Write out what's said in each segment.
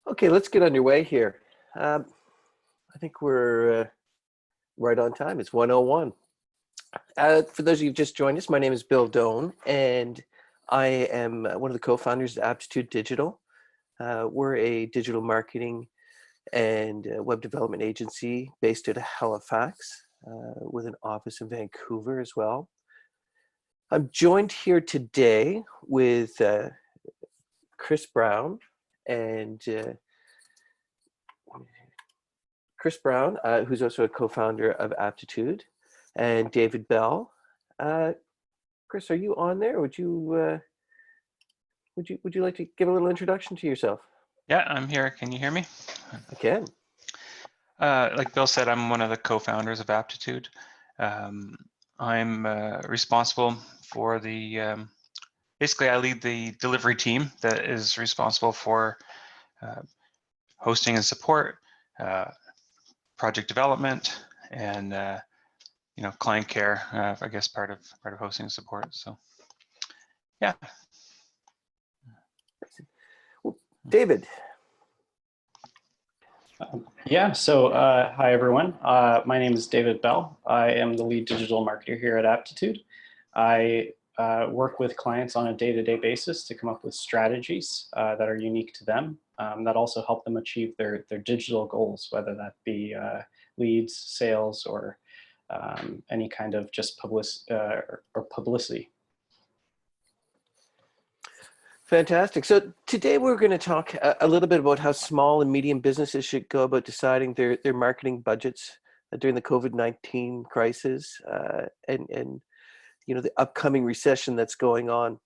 Okay, let's get underway here. Um, I think we're right on time. It's 1:01. For those of you who've just joined us, my name is Bill Doan, and I am one of the co-founders of Aptitude Digital. We're a digital marketing and web development agency based out of Halifax, with an office in Vancouver as well. I'm joined here today with Chris Brown and who's also a co-founder of Aptitude, and David Bell. Chris, are you on there? Would you like to give a little introduction to yourself? Yeah, I'm here. Can you hear me? I can. Like Bill said, I'm one of the co-founders of Aptitude. I'm responsible for basically I lead the delivery team that is responsible for hosting and support, project development, and client care. I guess part of hosting and support. So, yeah. Well, David. Hi everyone. My name is David Bell. I am the lead digital marketer here at Aptitude. I work with clients on a day-to-day basis to come up with strategies that are unique to them, that also help them achieve their digital goals, whether that be leads, sales, or any kind of just publicity. Fantastic. So today we're going to talk a little bit about how small and medium businesses should go about deciding their marketing budgets during the COVID-19 crisis, and the upcoming recession that's going on.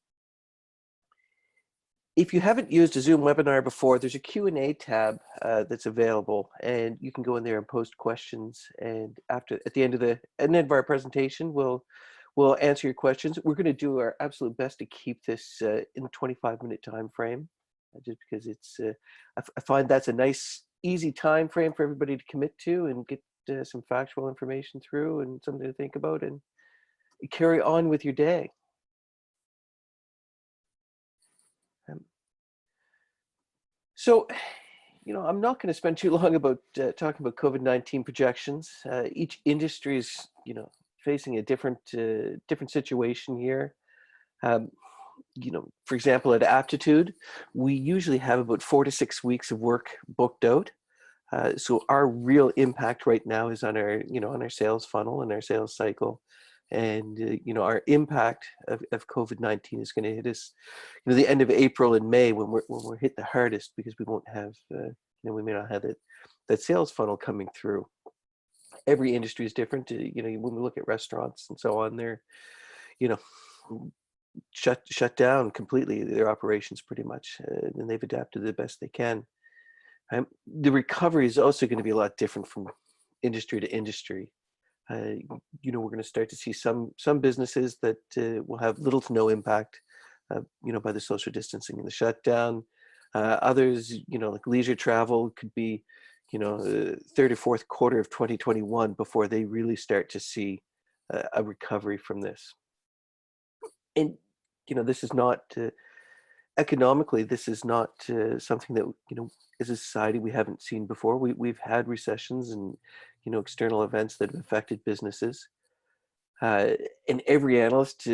If you haven't used a Zoom webinar before, there's a Q&A tab that's available, and you can go in there and post questions. And at the end of our presentation, we'll answer your questions. We're going to do our absolute best to keep this in the 25-minute time frame, just because it's I find that's a nice, easy time frame for everybody to commit to and get some factual information through and something to think about and carry on with your day. So, I'm not going to spend too long about talking about COVID-19 projections. Each industry is, facing a different situation here. For example, at Aptitude, we usually have about 4 to 6 weeks of work booked out. So our real impact right now is on our sales funnel and our sales cycle. And, our impact of COVID-19 is going to hit us, the end of April and May when we're hit the hardest, because we won't have, we may not have that sales funnel coming through. Every industry is different. When we look at restaurants and so on, they're, shut down completely, their operations pretty much, and they've adapted the best they can. The recovery is also going to be a lot different from industry to industry. We're going to start to see some businesses that will have little to no impact, by the social distancing and the shutdown. Others, like leisure travel, could be, third or fourth quarter of 2021 before they really start to see a recovery from this. And, this is not economically, this is not something that, as a society we haven't seen before. We've had recessions and, external events that have affected businesses. And every analyst,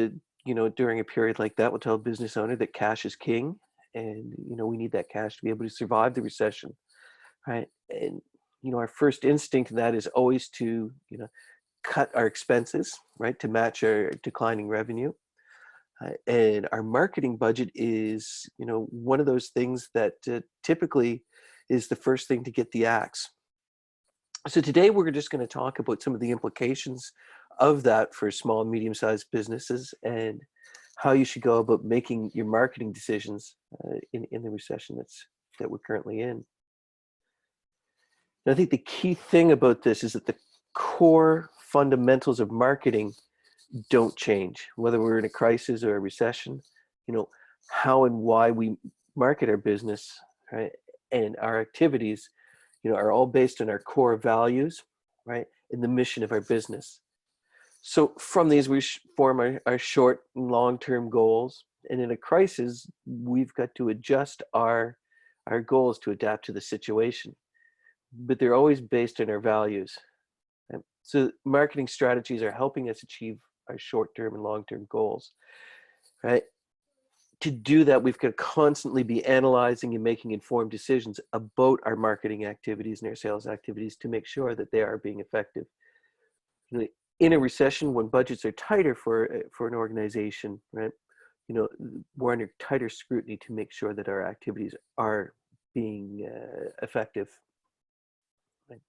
during a period like that will tell a business owner that cash is king, and, we need that cash to be able to survive the recession, right? And, our first instinct in that is always to, cut our expenses, right, to match our declining revenue. And our marketing budget is, one of those things that typically is the first thing to get the axe. So today we're just going to talk about some of the implications of that for small and medium-sized businesses, and how you should go about making your marketing decisions in the recession that we're currently in. And I think the key thing about this is that the core fundamentals of marketing don't change, whether we're in a crisis or a recession. How and why we market our business, right, and our activities, are all based on our core values, right, and the mission of our business. So from these, we form our short and long-term goals. And in a crisis, we've got to adjust our our goal is to adapt to the situation, but they're always based on our values. And so marketing strategies are helping us achieve our short-term and long-term goals, right? To do that, we've got to constantly be analyzing and making informed decisions about our marketing activities and our sales activities to make sure that they are being effective. In a recession, when budgets are tighter for an organization, right? We're under tighter scrutiny to make sure that our activities are being effective. Right?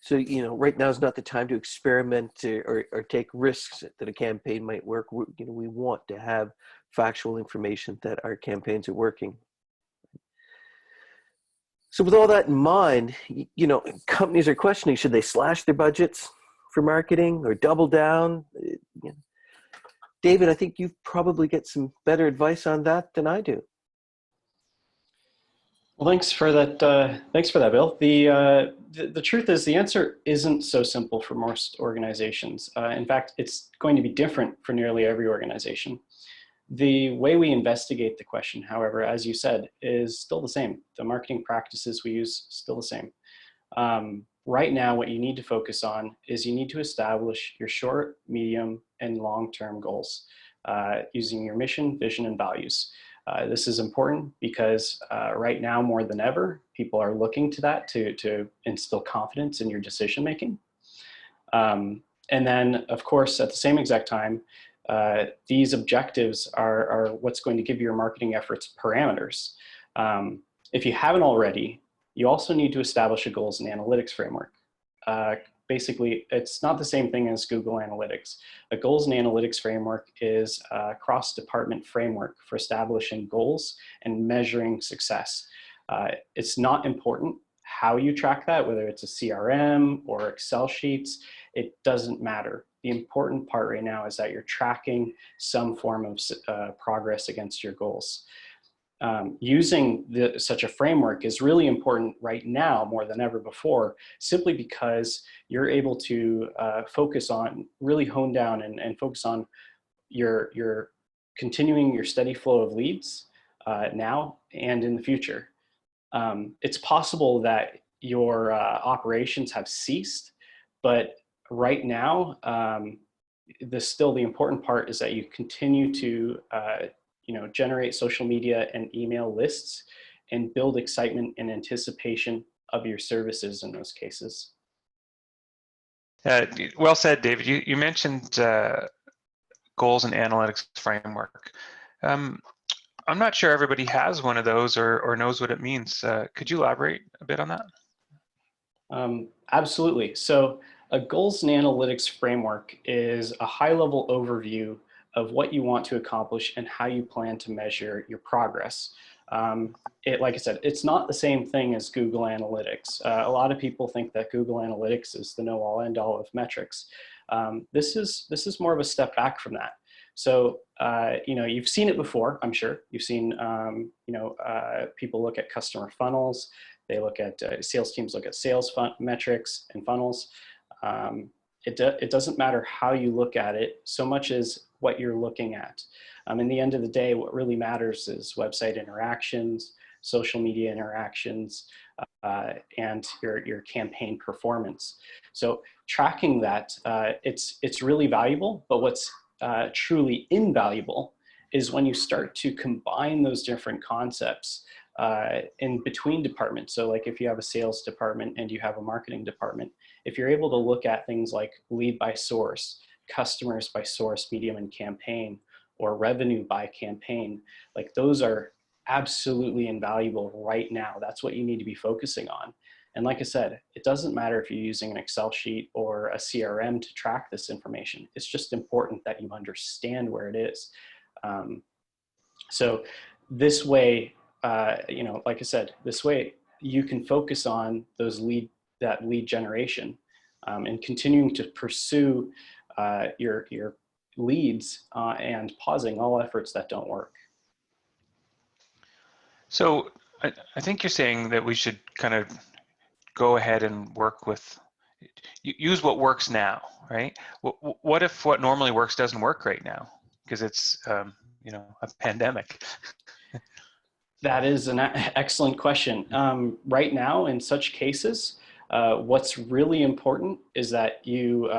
So, right now is not the time to experiment or take risks that a campaign might work. We want to have factual information that our campaigns are working. So with all that in mind, companies are questioning, should they slash their budgets for marketing or double down? David, I think you probably get some better advice on that than I do. Well, thanks for that. Thanks for that, Bill. The truth is, the answer isn't so simple for most organizations. In fact, it's going to be different for nearly every organization. The way we investigate the question, however, as you said, is still the same. The marketing practices we use still the same. Right now, what you need to focus on is you need to establish your short, medium, and long-term goals using your mission, vision, and values. This is important because right now, more than ever, people are looking to that to instill confidence in your decision-making. And then, of course, at the same exact time, these objectives are what's going to give your marketing efforts parameters. If you haven't already, you also need to establish a goals and analytics framework. Basically, it's not the same thing as Google Analytics. A goals and analytics framework is a cross-department framework for establishing goals and measuring success. It's not important how you track that, whether it's a CRM or Excel sheets, it doesn't matter. The important part right now is that you're tracking some form of progress against your goals. Using such a framework is really important right now more than ever before, simply because you're able to focus on, really hone down and focus on your continuing your steady flow of leads now and in the future. It's possible that your operations have ceased, but right now, still the important part is that you continue to generate social media and email lists and build excitement and anticipation of your services in those cases. Well said, David. You mentioned goals and analytics framework. I'm not sure everybody has one of those or knows what it means. Could you elaborate a bit on that? Absolutely. So a goals and analytics framework is a high-level overview of what you want to accomplish and how you plan to measure your progress. Like I said, it's not the same thing as Google Analytics. A lot of people think that Google Analytics is the know-all end-all of metrics. This is more of a step back from that. So, you've seen it before, I'm sure. You've seen, people look at customer funnels. They look at, sales teams look at sales metrics and funnels. It doesn't matter how you look at it so much as what you're looking at. In the end of the day, what really matters is website interactions, social media interactions, and your campaign performance. So tracking that, it's really valuable, but what's truly invaluable is when you start to combine those different concepts in between departments. So like if you have a sales department and you have a marketing department, if you're able to look at things like lead by source, customers by source, medium, and campaign, or revenue by campaign, like those are absolutely invaluable right now. That's what you need to be focusing on. And like I said, it doesn't matter if you're using an Excel sheet or a CRM to track this information. It's just important that you understand where it is. So this way, like I said, this way you can focus on that lead generation and continuing to pursue your leads and pausing all efforts that don't work. So I think you're saying that we should kind of go ahead and work with, use what works now, right? What if what normally works doesn't work right now because it's a pandemic? That is an excellent question. Right now, in such cases, what's really important is that you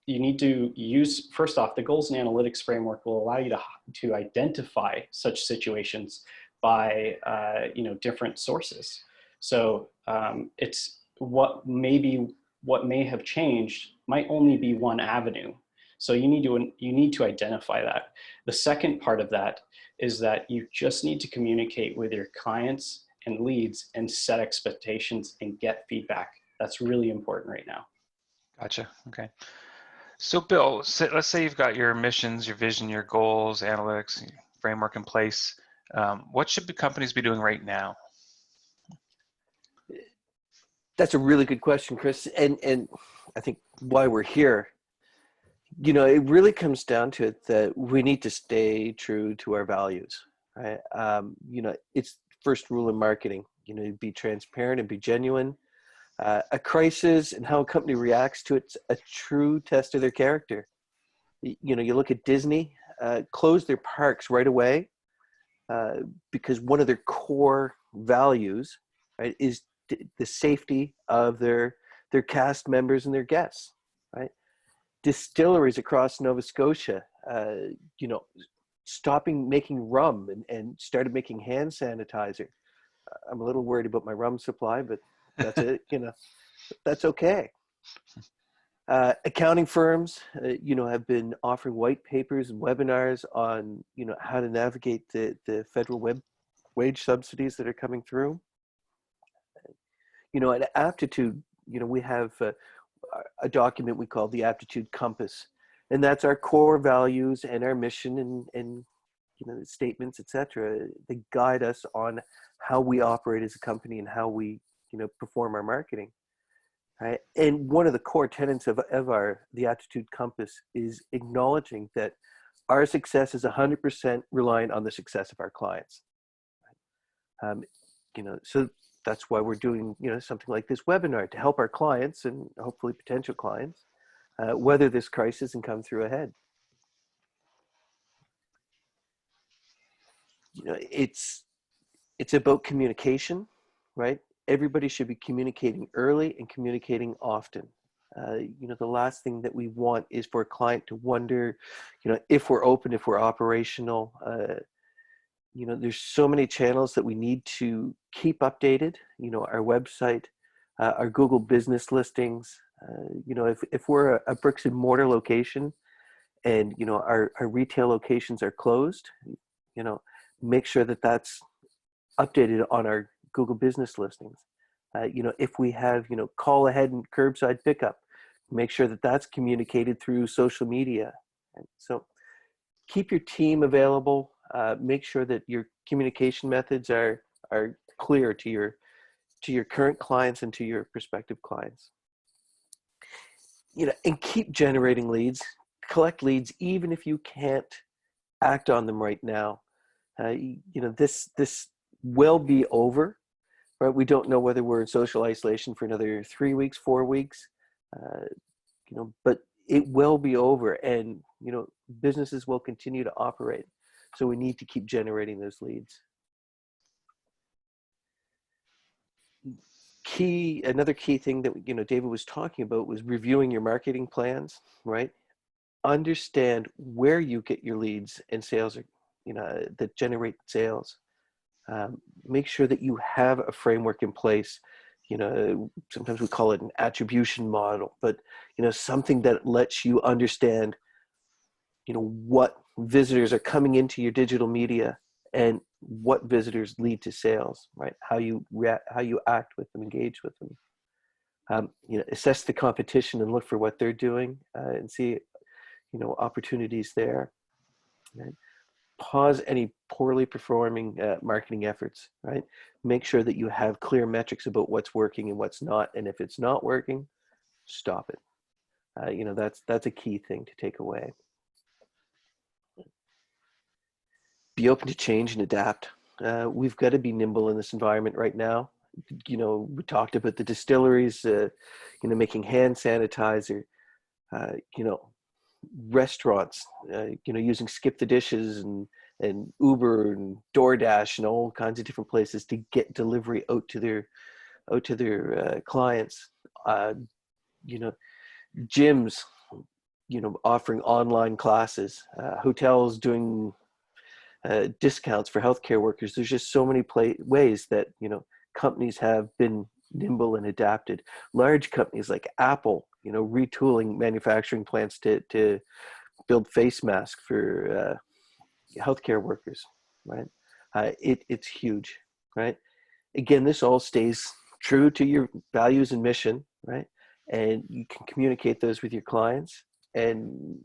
need to use, first off, the goals and analytics framework will allow you to identify such situations by different sources. So it's what may have changed might only be one avenue. So you need to identify that. The second part of that is that you just need to communicate with your clients and leads and set expectations and get feedback. That's really important right now. Gotcha. Okay. So Bill, let's say you've got your missions, your vision, your goals, analytics, framework in place. What should the companies be doing right now? That's a really good question, Chris. And I think why we're here, it really comes down to it that we need to stay true to our values, right? It's first rule in marketing, be transparent and be genuine. A crisis and how a company reacts to it's a true test of their character. You look at Disney, close their parks right away because one of their core values, right, is the safety of their cast members and their guests, right? Distilleries across Nova Scotia, stopping making rum and started making hand sanitizer. I'm a little worried about my rum supply, but that's it. That's okay. Accounting firms, have been offering white papers and webinars on, how to navigate the federal wage subsidies that are coming through. At Aptitude, we have a document we call the Aptitude Compass, and that's our core values and our mission and statements, etc. They guide us on how we operate as a company and how we perform our marketing. Right? And one of the core tenets of the Aptitude Compass is acknowledging that our success is 100% reliant on the success of our clients. So that's why we're doing something like this webinar to help our clients and hopefully potential clients weather this crisis and come through ahead. It's about communication, right? Everybody should be communicating early and communicating often. The last thing that we want is for a client to wonder, if we're open, if we're operational. There's so many channels that we need to keep updated. Our website, our Google business listings. If we're a bricks and mortar location, and our retail locations are closed, make sure that that's updated on our Google business listings. If we have, call ahead and curbside pickup, make sure that that's communicated through social media. And so keep your team available. Make sure that your communication methods are clear to your current clients and to your prospective clients. And keep generating leads, collect leads, even if you can't act on them right now. This will be over. Right? We don't know whether we're in social isolation for another 3 weeks, 4 weeks, but it will be over, and businesses will continue to operate. So we need to keep generating those leads. Another key thing that David was talking about was reviewing your marketing plans. Right? Understand where you get your leads and sales, that generate sales. Make sure that you have a framework in place. Sometimes we call it an attribution model, but something that lets you understand what visitors are coming into your digital media and what visitors lead to sales, right? How you act with them, engage with them. Assess the competition and look for what they're doing and see opportunities there. Right? Pause any poorly performing marketing efforts, right? Make sure that you have clear metrics about what's working and what's not. And if it's not working, stop it. That's a key thing to take away. Be open to change and adapt. We've got to be nimble in this environment right now. We talked about the distilleries, making hand sanitizer, restaurants, using skip the dishes and and Uber and DoorDash and all kinds of different places to get delivery out to their clients. You know, gyms, offering online classes, hotels doing discounts for healthcare workers. There's just so many ways that companies have been nimble and adapted. Large companies like Apple, retooling manufacturing plants to build face masks for healthcare workers, right? It's huge, right? Again, this all stays true to your values and mission, right? And you can communicate those with your clients, and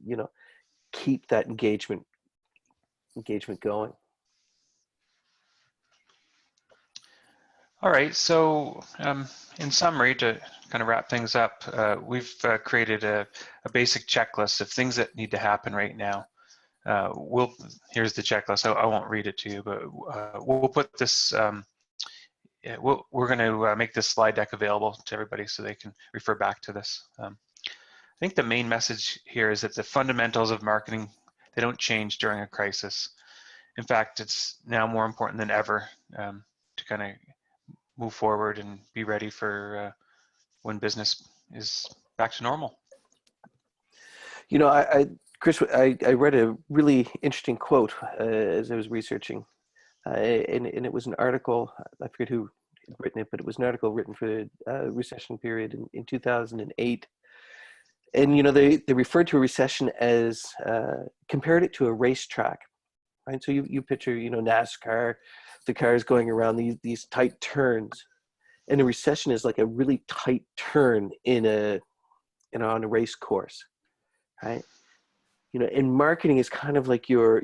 keep that engagement going. All right, so in summary, to kind of wrap things up, we've created a basic checklist of things that need to happen right now. Here's the checklist. I won't read it to you, but we'll put this, we're going to make this slide deck available to everybody so they can refer back to this. I think the main message here is that the fundamentals of marketing, they don't change during a crisis. In fact, it's now more important than ever to kind of move forward and be ready for when business is back to normal. Chris, I read a really interesting quote as I was researching, and it was an article. I forget who had written it, but it was an article written for the recession period in 2008. And they referred to a recession as compared it to a racetrack, right? So you picture NASCAR, the cars going around these tight turns, and a recession is like a really tight turn on a race course, right? And marketing is kind of like your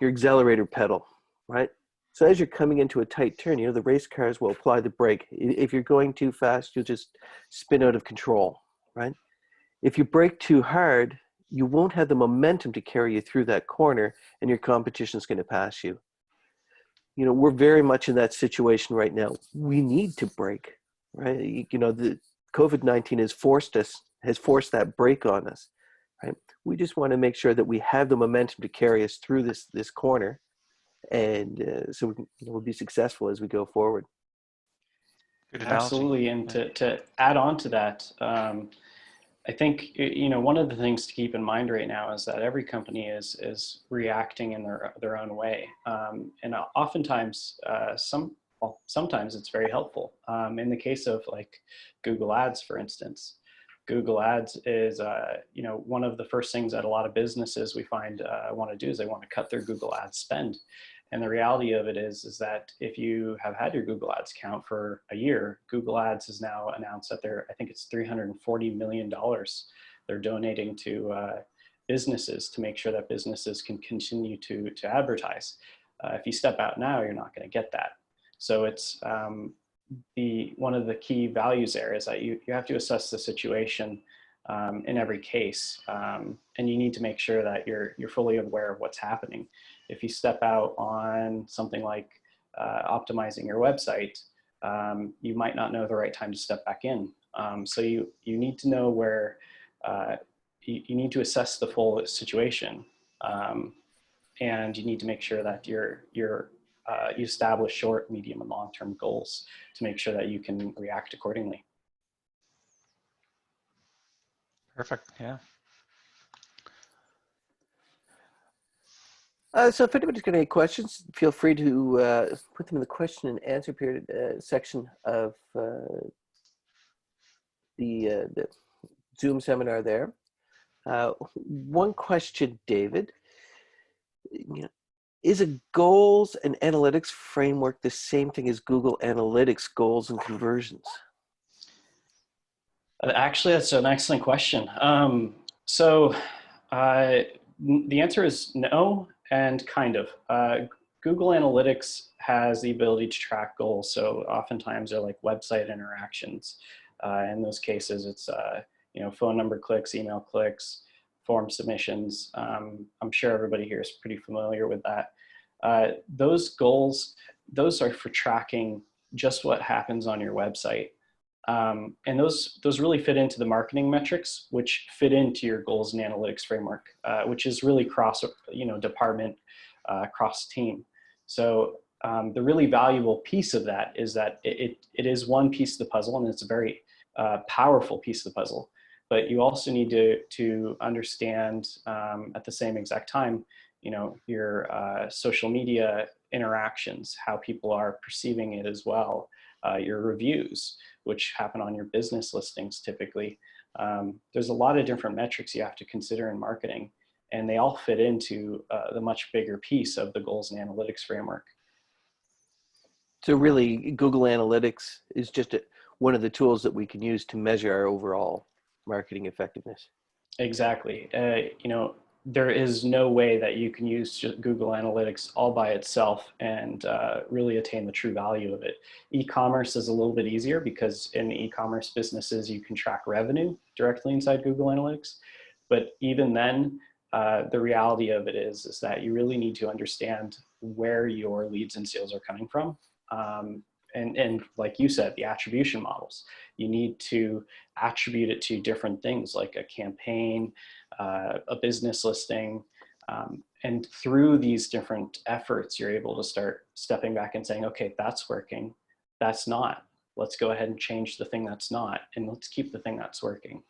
accelerator pedal, right? So as you're coming into a tight turn, the race cars will apply the brake. If you're going too fast, you'll just spin out of control, right? If you brake too hard, you won't have the momentum to carry you through that corner, and your competition is going to pass you. We're very much in that situation right now. We need to brake, right? The COVID-19 has forced that brake on us, right? We just want to make sure that we have the momentum to carry us through this corner, and so we'll be successful as we go forward. Good analogy. Absolutely, and to add on to that, I think one of the things to keep in mind right now is that every company is reacting in their own way, and oftentimes sometimes it's very helpful. In the case of like Google Ads, for instance, Google Ads is one of the first things that a lot of businesses we find want to do is they want to cut their Google Ads spend. And the reality of it is that if you have had your Google Ads account for a year, Google Ads has now announced that I think it's $340 million they're donating to businesses to make sure that businesses can continue to advertise. If you step out now, you're not going to get that. So it's one of the key values there is that you have to assess the situation in every case, and you need to make sure that you're fully aware of what's happening. If you step out on something like optimizing your website, you might not know the right time to step back in. So you need to know where you need to assess the full situation, and you need to make sure that you establish short, medium, and long-term goals to make sure that you can react accordingly. Perfect. Yeah. So if anybody's got any questions, feel free to put them in the question and answer period section of the Zoom seminar there. One question, David. Is a goals and analytics framework the same thing as Google Analytics goals and conversions? Actually, that's an excellent question. So the answer is no, and kind of. Google Analytics has the ability to track goals. So oftentimes they're like website interactions. In those cases, it's phone number clicks, email clicks, form submissions. I'm sure everybody here is pretty familiar with that. Those goals, those are for tracking just what happens on your website. And those really fit into the marketing metrics, which fit into your goals and analytics framework, which is really cross department cross team. So the really valuable piece of that is that it is one piece of the puzzle, and it's a very powerful piece of the puzzle. But you also need to understand at the same exact time, your social media interactions, how people are perceiving it as well, your reviews, which happen on your business listings typically. There's a lot of different metrics you have to consider in marketing, and they all fit into the much bigger piece of the goals and analytics framework. So really, Google Analytics is just one of the tools that we can use to measure our overall marketing effectiveness. Exactly. There is no way that you can use Google Analytics all by itself and really attain the true value of it. E-commerce is a little bit easier because in e-commerce businesses, you can track revenue directly inside Google Analytics. But even then, the reality of it is that you really need to understand where your leads and sales are coming from. And like you said, the attribution models, you need to attribute it to different things like a campaign, a business listing. And through these different efforts, you're able to start stepping back and saying, okay, that's working, that's not. Let's go ahead and change the thing that's not, and let's keep the thing that's working.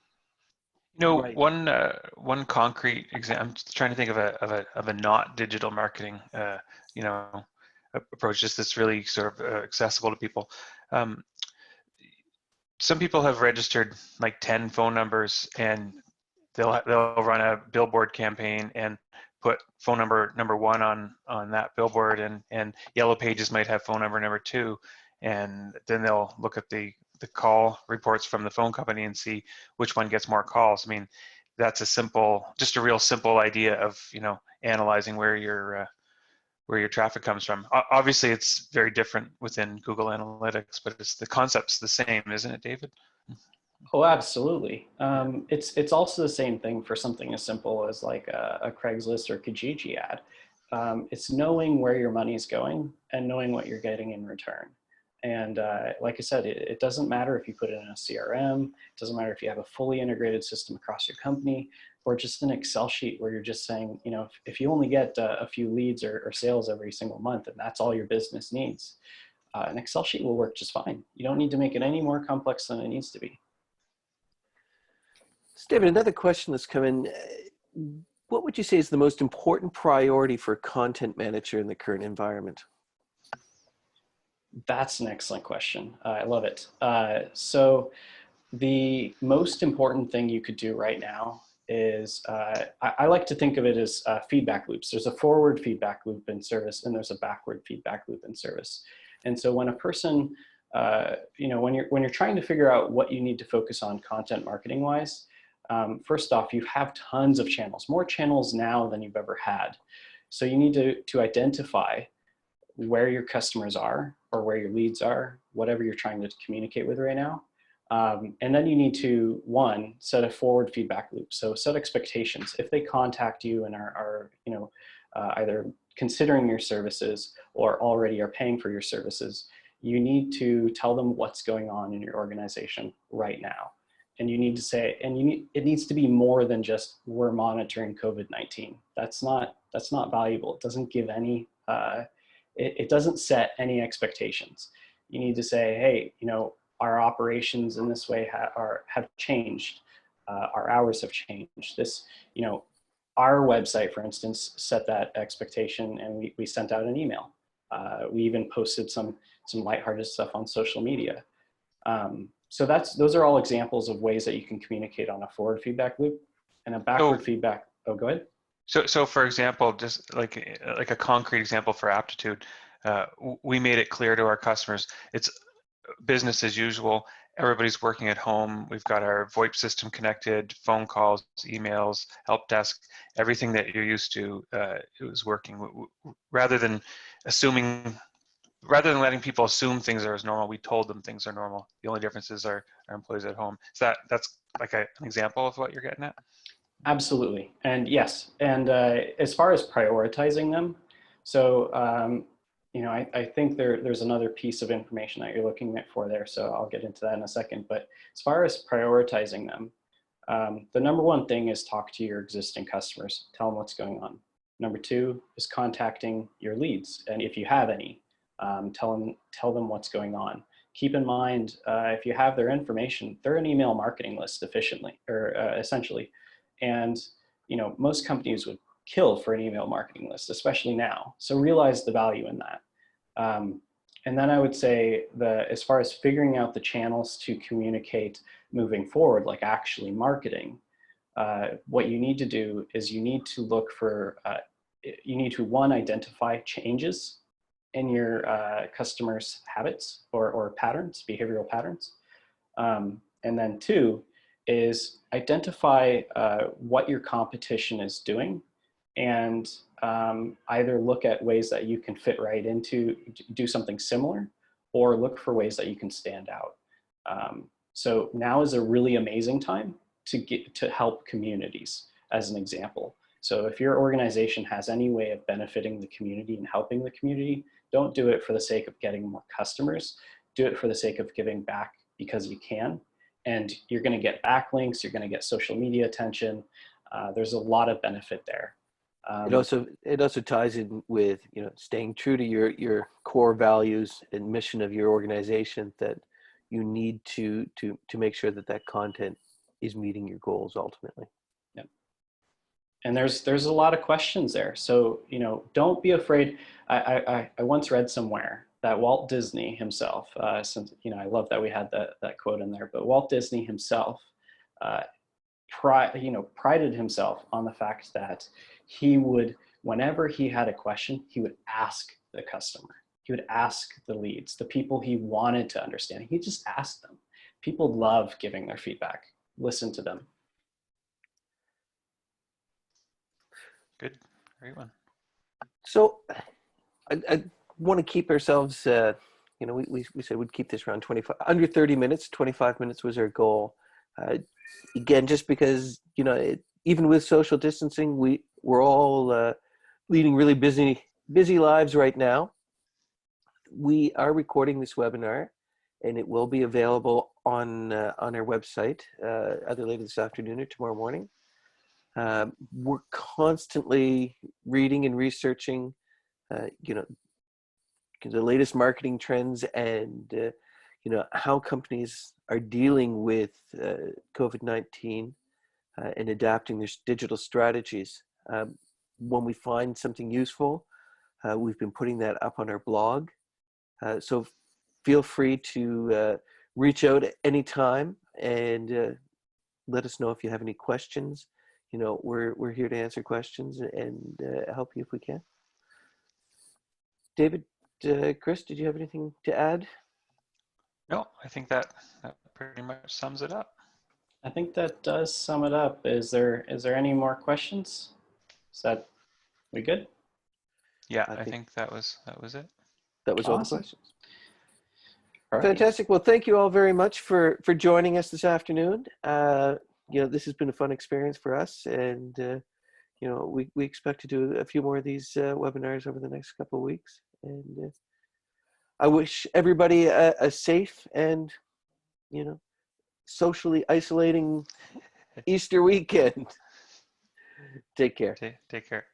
Right. One concrete example. I'm trying to think of a not digital marketing, approach, just that's really sort of accessible to people. Some people have registered like 10 phone numbers, and they'll run a billboard campaign and put phone number one on that billboard, and Yellow Pages might have phone number 2, and then they'll look at the call reports from the phone company and see which one gets more calls. I mean, that's just a real simple idea of analyzing where your traffic comes from. Obviously, it's very different within Google Analytics, but the concept's the same, isn't it, David? Oh, absolutely. It's also the same thing for something as simple as like a Craigslist or Kijiji ad. It's knowing where your money is going and knowing what you're getting in return. And like I said, it doesn't matter if you put it in a CRM, it doesn't matter if you have a fully integrated system across your company, or just an Excel sheet where you're just saying, if you only get a few leads or sales every single month, and that's all your business needs, an Excel sheet will work just fine. You don't need to make it any more complex than it needs to be. David, another question that's come in. What would you say is the most important priority for a content manager in the current environment? That's an excellent question. I love it. So the most important thing you could do right now is, I like to think of it as feedback loops. There's a forward feedback loop in service, and there's a backward feedback loop in service. And so when a person, when you're trying to figure out what you need to focus on content marketing wise, first off, you have tons of channels, more channels now than you've ever had. So you need to identify where your customers are or where your leads are, whatever you're trying to communicate with right now. And then you need to, one, set a forward feedback loop. So set expectations. If they contact you and are either considering your services or already are paying for your services, you need to tell them what's going on in your organization right now. And you need to say, it needs to be more than just we're monitoring COVID-19. That's not valuable. It doesn't give any, it doesn't set any expectations. You need to say, hey, our operations in this way have changed. Our hours have changed. This, our website, for instance, set that expectation, and we sent out an email. We even posted some lighthearted stuff on social media. So those are all examples of ways that you can communicate on a forward feedback loop, and a backward feedback. Oh, go ahead. So for example, just like a concrete example for Aptitude, we made it clear to our customers, it's business as usual. Everybody's working at home. We've got our VoIP system connected, phone calls, emails, help desk, everything that you're used to, it was working. Rather than letting people assume things are as normal, we told them things are normal. The only difference is our employees at home. So that's like an example of what you're getting at? Absolutely. And yes, and as far as prioritizing them, so I think there's another piece of information that you're looking for there, so I'll get into that in a second. But as far as prioritizing them, the number one thing is talk to your existing customers, tell them what's going on. Number two is contacting your leads. And if you have any, tell them what's going on. Keep in mind, if you have their information, they're an email marketing list essentially. And most companies would kill for an email marketing list, especially now. So realize the value in that. And then I would say that as far as figuring out the channels to communicate moving forward, like actually marketing, what you need to do is you need to look for, one, identify changes in your customers' habits or patterns, behavioral patterns. And then two is identify what your competition is doing, and either look at ways that you can fit right into, do something similar, or look for ways that you can stand out. So now is a really amazing time to help communities, as an example. So if your organization has any way of benefiting the community and helping the community, don't do it for the sake of getting more customers. Do it for the sake of giving back because you can. And you're going to get backlinks, you're going to get social media attention. There's a lot of benefit there. It also ties in with staying true to your core values and mission of your organization, that you need to make sure that content is meeting your goals ultimately. Yep. And there's a lot of questions there. So don't be afraid. I once read somewhere that Walt Disney himself, since I love that we had that quote in there, but Walt Disney himself prided himself on the fact that he would, whenever he had a question, he would ask the customer. He would ask the leads, the people he wanted to understand. He just asked them. People love giving their feedback. Listen to them. Good, great one. So I want to keep ourselves, we said we'd keep this around under 30 minutes. 25 minutes was our goal. Again, just because, even with social distancing, we're all leading really busy lives right now. We are recording this webinar, and it will be available on our website either later this afternoon or tomorrow morning. We're constantly reading and researching, the latest marketing trends and how companies are dealing with COVID-19 and adapting their digital strategies. When we find something useful, we've been putting that up on our blog. So feel free to reach out at any time and let us know if you have any questions. We're here to answer questions and help you if we can. David, Chris, did you have anything to add? Oh, No, I think that pretty much sums it up. I think that does sum it up. Is there any more questions? We good? Yeah, I think that was it. That was all the Awesome. questions. All right. Fantastic. Well, thank you all very much for joining us this afternoon. This has been a fun experience for us, and we expect to do a few more of these webinars over the next couple of weeks. And I wish everybody a safe and socially isolating Easter weekend. Take care. Take care.